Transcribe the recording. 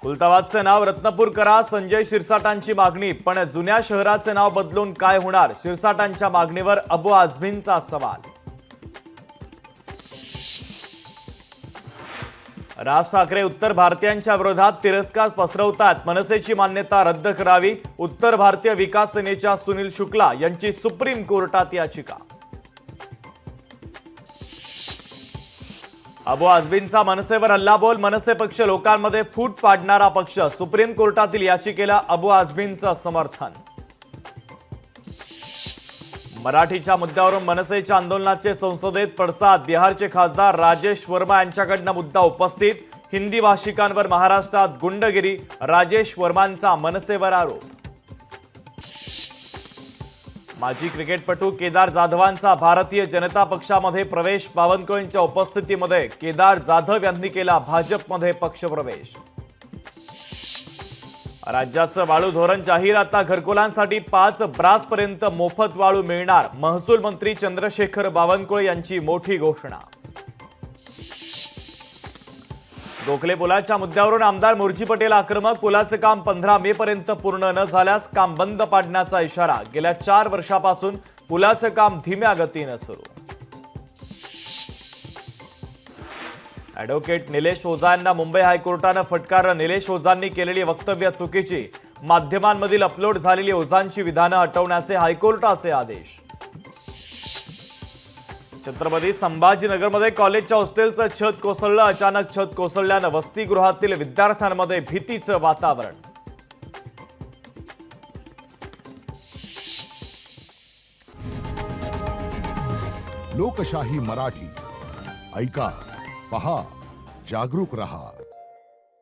खुलताबादचे नाव रत्नपूर करा, संजय शिरसाटांची मागणी. पण जुन्या शहराचे नाव बदलून काय होणार? शिरसाटांच्या मागणीवर अबू आझमींचा सवाल. राज ठाकरे उत्तर भारतीयांच्या विरोधात तिरस्कार पसरवतात. मनसेची मान्यता रद्द करावी. उत्तर भारतीय विकास सेनेच्या सुनील शुक्ला यांची सुप्रीम कोर्टात याचिका. अबू आझमींचा मनसेवर हल्लाबोल. मनसे पक्ष लोकांमध्ये फूट पाडणारा पक्ष. सुप्रीम कोर्टातील याचिकेला अबू आझमींचं समर्थन. मराठीच्या मुद्द्यावरून मनसेच्या आंदोलनाचे संसदेत पडसाद. बिहारचे खासदार राजेश वर्मा यांच्याकडनं मुद्दा उपस्थित. हिंदी भाषिकांवर महाराष्ट्रात गुंडगिरी. राजेश वर्मांचा मनसेवर आरोप. माजी क्रिकेटपटू केदार जाधवांचा भारतीय जनता पक्षामध्ये प्रवेश. बावनकुळेंच्या उपस्थितीमध्ये केदार जाधव यांनी केला भाजपमध्ये पक्षप्रवेश. राज्याचं वाळू धोरण जाहीर. आता घरकुलांसाठी 5 ब्रासपर्यंत मोफत वाळू मिळणार. महसूल मंत्री चंद्रशेखर बावनकुळे यांची मोठी घोषणा. गोखले पुलाच्या मुद्द्यावरून आमदार मुर्जी पटेल आक्रमक. पुलाचे काम 15 मे पर्यंत पूर्ण न झाल्यास काम बंद पाडण्याचा इशारा. गेल्या 4 वर्षापासून पुलाचे काम धीम्या गतीने सुरू. ॲडव्होकेट निलेश ओझा यांना मुंबई हायकोर्टानं फटकारलं. निलेश ओझांनी केलेली वक्तव्य चुकीची. माध्यमांमधील अपलोड झालेली ओझांची विधानं हटवण्याचे हायकोर्टाचे आदेश. छत्रपती संभाजीनगरमध्ये कॉलेजच्या हॉस्टेलचं छत कोसळलं. अचानक छत कोसळल्यानं वसतिगृहातील विद्यार्थ्यांमध्ये भीतीचं वातावरण. लोकशाही मराठी ऐका, पहा, जागरूक रहा.